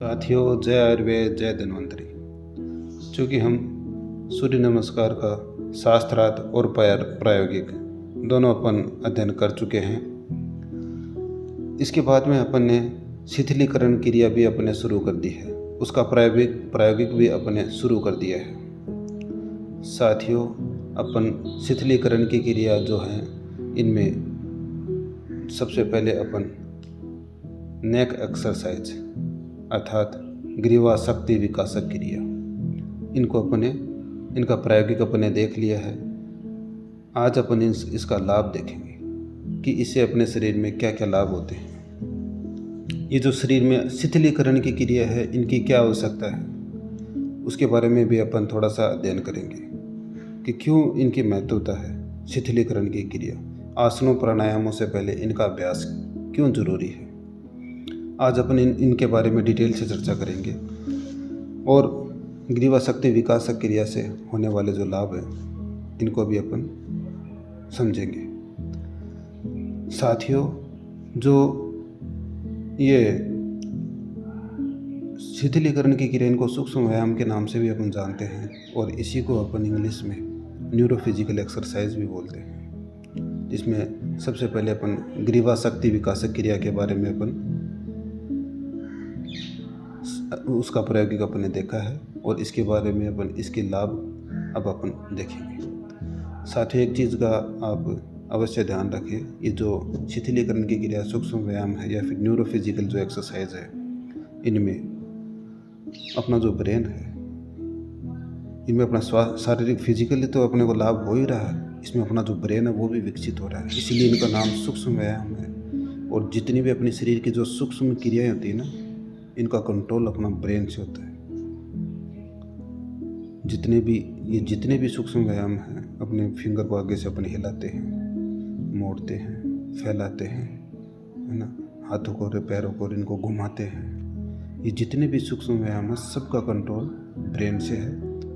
साथियों, जय आयुर्वेद जय धन्वंतरी। चूँकि हम सूर्य नमस्कार का शास्त्रार्थ और प्रायोगिक दोनों अपन अध्ययन कर चुके हैं, इसके बाद में अपन ने शिथिलीकरण क्रिया भी अपने शुरू कर दी है, उसका प्रायोगिक भी अपने शुरू कर दिया है। साथियों, अपन शिथिलीकरण की क्रिया जो है इनमें सबसे पहले अपन नेक एक्सरसाइज अर्थात ग्रीवा शक्ति विकासक क्रिया इनका प्रायोगिक अपने देख लिया है। आज अपन इसका लाभ देखेंगे कि इससे अपने शरीर में क्या क्या लाभ होते हैं। ये जो शरीर में शिथिलीकरण की क्रिया है, इनकी क्या आवश्यकता है, उसके बारे में भी अपन थोड़ा सा अध्ययन करेंगे कि क्यों इनकी महत्वता है। शिथिलीकरण की क्रिया, आसनों प्राणायामों से पहले इनका अभ्यास क्यों जरूरी है, आज अपन इनके बारे में डिटेल से चर्चा करेंगे और ग्रीवा शक्ति विकासक क्रिया से होने वाले जो लाभ हैं इनको भी अपन समझेंगे। साथियों, जो ये शिथिलीकरण की क्रिया, इनको सूक्ष्म व्यायाम के नाम से भी अपन जानते हैं और इसी को अपन इंग्लिश में न्यूरोफिजिकल एक्सरसाइज भी बोलते हैं, जिसमें सबसे पहले अपन ग्रीवा शक्ति विकासक क्रिया के बारे में अपन उसका प्रायोगिक अपन ने देखा है और इसके बारे में अपन इसके लाभ अब अपन देखेंगे। साथ ही एक चीज़ का आप अवश्य ध्यान रखें, ये जो शिथिलीकरण की क्रिया सूक्ष्म व्यायाम है या फिर न्यूरोफिजिकल जो एक्सरसाइज है, इनमें अपना जो ब्रेन है, इनमें अपना शारीरिक फिजिकली तो अपने को लाभ हो ही रहा है, इसमें अपना जो ब्रेन है वो भी विकसित हो रहा है, इसीलिए इनका नाम सूक्ष्म व्यायाम है। और जितनी भी अपने शरीर की जो सूक्ष्म क्रियाएँ होती है ना, इनका कंट्रोल अपना ब्रेन से होता है। जितने भी सूक्ष्म व्यायाम हैं, अपने फिंगर को आगे से अपने हिलाते हैं, मोड़ते हैं, फैलाते हैं, है ना, हाथों को और पैरों को इनको घुमाते हैं, ये जितने भी सूक्ष्म व्यायाम है सबका कंट्रोल ब्रेन से है।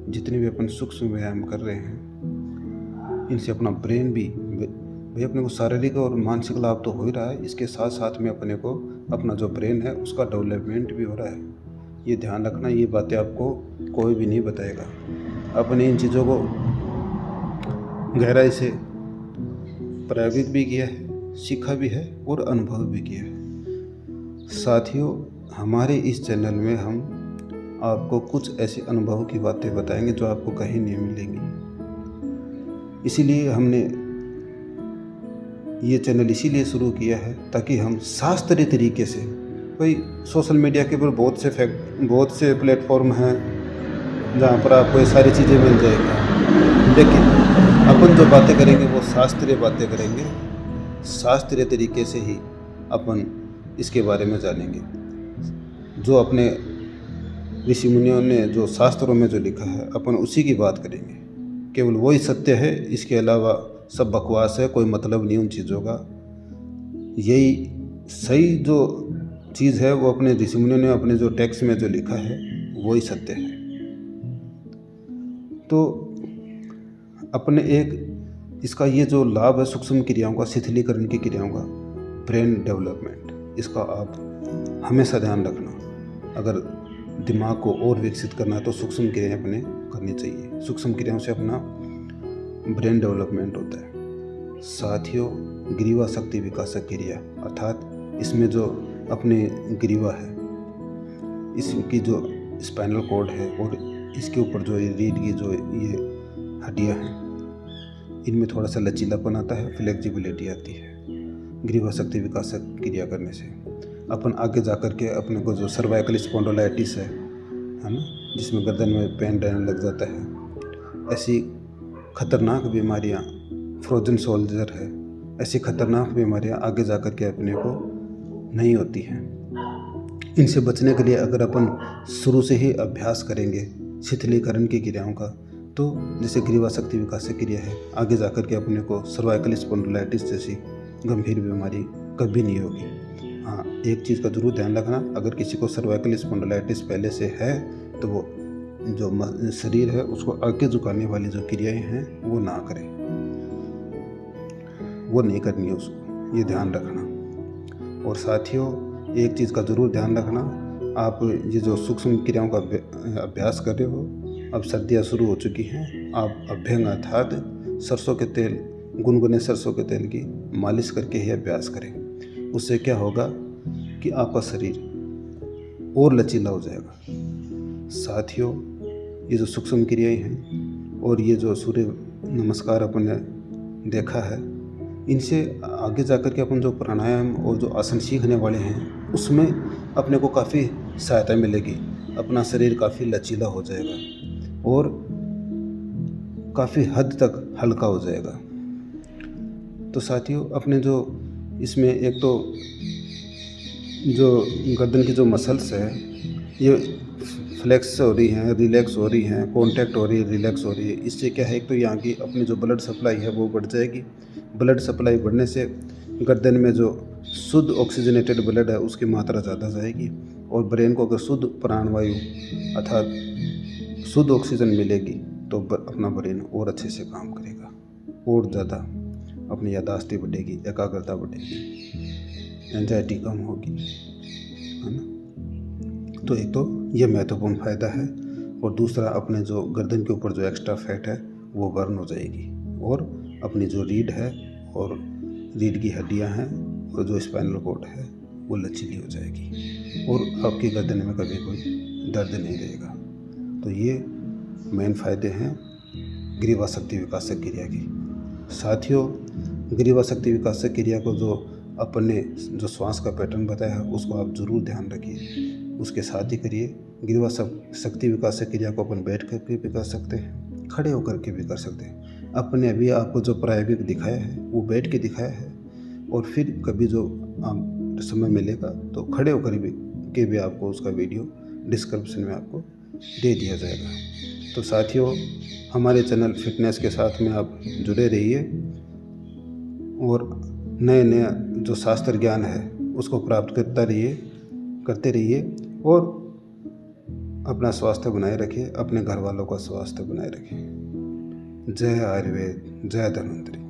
जितने भी अपन सूक्ष्म व्यायाम कर रहे हैं, इनसे अपना ब्रेन भी भाई अपने को शारीरिक और मानसिक लाभ तो हो ही रहा है, इसके साथ साथ में अपने को अपना जो ब्रेन है उसका डेवलपमेंट भी हो रहा है। ये ध्यान रखना, ये बातें आपको कोई भी नहीं बताएगा। अपने इन चीज़ों को गहराई से प्रायोगिक भी किया है, सीखा भी है और अनुभव भी किया है। साथियों, हमारे इस चैनल में हम आपको कुछ ऐसे अनुभव की बातें बताएंगे जो आपको कहीं नहीं मिलेंगी। इसीलिए हमने ये चैनल इसीलिए शुरू किया है ताकि हम शास्त्रीय तरीके से, भाई सोशल मीडिया के ऊपर बहुत से प्लेटफॉर्म हैं जहाँ पर आपको ये सारी चीज़ें मिल जाएगी, लेकिन अपन जो बातें करेंगे वो शास्त्रीय बातें करेंगे। शास्त्रीय तरीके से ही अपन इसके बारे में जानेंगे। जो अपने ऋषि मुनियों ने जो शास्त्रों में जो लिखा है, अपन उसी की बात करेंगे। केवल वही सत्य है, इसके अलावा सब बकवास है, कोई मतलब नहीं उन चीज़ों का। यही सही जो चीज़ है वो अपने ऋषि मुनियों ने अपने जो टेक्स्ट में जो लिखा है वही सत्य है। तो अपने एक इसका ये जो लाभ है सूक्ष्म क्रियाओं का, शिथिलीकरण की क्रियाओं का, ब्रेन डेवलपमेंट, इसका आप हमेशा ध्यान रखना। अगर दिमाग को और विकसित करना है तो सूक्ष्म क्रियाएं अपने करनी चाहिए। सूक्ष्म क्रियाओं से अपना ब्रेन डेवलपमेंट होता है। साथियों, ग्रीवा शक्ति विकासक क्रिया अर्थात इसमें जो अपने ग्रीवा है, इसकी जो स्पाइनल कॉर्ड है और इसके ऊपर जो रीढ़ की जो ये हड्डियां हैं, इनमें थोड़ा सा लचीलापन आता है, फ्लेक्सिबिलिटी आती है। ग्रीवा शक्ति विकासक क्रिया करने से अपन आगे जा कर के अपने को जो सर्वाइकल स्पॉन्डिलाइटिस है ना, जिसमें गर्दन में पेन रहने लग जाता है, ऐसी खतरनाक बीमारियां, फ्रोजन सोल्जर है, ऐसी खतरनाक बीमारियां आगे जा कर के अपने को नहीं होती हैं। इनसे बचने के लिए अगर अपन शुरू से ही अभ्यास करेंगे शिथिलीकरण की क्रियाओं का, तो जैसे ग्रीवा शक्ति विकासक क्रिया है, आगे जा कर के अपने को सर्वाइकल स्पॉन्डिलाइटिस जैसी गंभीर बीमारी कभी नहीं होगी। हाँ, एक चीज़ का जरूर ध्यान रखना, अगर किसी को सर्वाइकल स्पॉन्डिलाइटिस पहले से है तो वो जो शरीर है उसको आगे झुकाने वाली जो क्रियाएं हैं वो ना करें, वो नहीं करनी है उसको, ये ध्यान रखना। और साथियों, एक चीज़ का ज़रूर ध्यान रखना, आप ये जो सूक्ष्म क्रियाओं का अभ्यास कर रहे हो, अब सर्दियाँ शुरू हो चुकी हैं, आप अभ्यंग अर्थात सरसों के तेल, गुनगुने सरसों के तेल की मालिश करके ही अभ्यास करें। उससे क्या होगा कि आपका शरीर और लचीला हो जाएगा। साथियों, ये जो सूक्ष्म क्रियाएं हैं और ये जो सूर्य नमस्कार अपन ने देखा है, इनसे आगे जाकर के अपन जो प्राणायाम और जो आसन सीखने वाले हैं उसमें अपने को काफ़ी सहायता मिलेगी। अपना शरीर काफ़ी लचीला हो जाएगा और काफ़ी हद तक हल्का हो जाएगा। तो साथियों, अपने जो इसमें एक तो जो गर्दन की जो मसल्स है ये फ्लेक्स हो रही हैं, रिलैक्स हो रही हैं, कॉन्टैक्ट हो रही है, रिलैक्स हो रही है। इससे क्या है, एक तो यहाँ की अपनी जो ब्लड सप्लाई है वो बढ़ जाएगी। ब्लड सप्लाई बढ़ने से गर्दन में जो शुद्ध ऑक्सीजनेटेड ब्लड है उसकी मात्रा ज़्यादा जाएगी और ब्रेन को अगर शुद्ध प्राणवायु अर्थात शुद्ध ऑक्सीजन मिलेगी तो अपना ब्रेन और अच्छे से काम करेगा और ज़्यादा अपनी याददाश्त बढ़ेगी, एकाग्रता बढ़ेगी, एंजाइटी कम होगी, है ना। तो एक तो ये महत्वपूर्ण फ़ायदा है और दूसरा अपने जो गर्दन के ऊपर जो एक्स्ट्रा फैट है वो बर्न हो जाएगी और अपनी जो रीढ़ है और रीढ़ की हड्डियां हैं और जो स्पाइनल कॉर्ड है वो लचीली हो जाएगी और आपकी गर्दन में कभी कोई दर्द नहीं रहेगा। तो ये मेन फ़ायदे हैं ग्रीवा शक्ति विकासक क्रिया की। साथियों, ग्रीवा शक्ति विकासक क्रिया को जो अपने जो श्वास का पैटर्न बताया है उसको आप ज़रूर ध्यान रखिए, उसके साथ ही करिए। ग्रीवा शक्ति विकासक क्रिया को अपन बैठ कर के भी कर सकते हैं, खड़े होकर के भी कर सकते हैं। अपने अभी आपको जो प्रायोगिक दिखाया है वो बैठ के दिखाया है और फिर कभी जो समय मिलेगा तो खड़े होकर भी आपको उसका वीडियो डिस्क्रिप्शन में आपको दे दिया जाएगा। तो साथियों, हमारे चैनल फिटनेस के साथ में आप जुड़े रहिए और नए नए जो शास्त्र ज्ञान है उसको प्राप्त करते रहिए और अपना स्वास्थ्य बनाए रखिए, अपने घर वालों का स्वास्थ्य बनाए रखिए। जय आयुर्वेद, जय धन्वंतरि।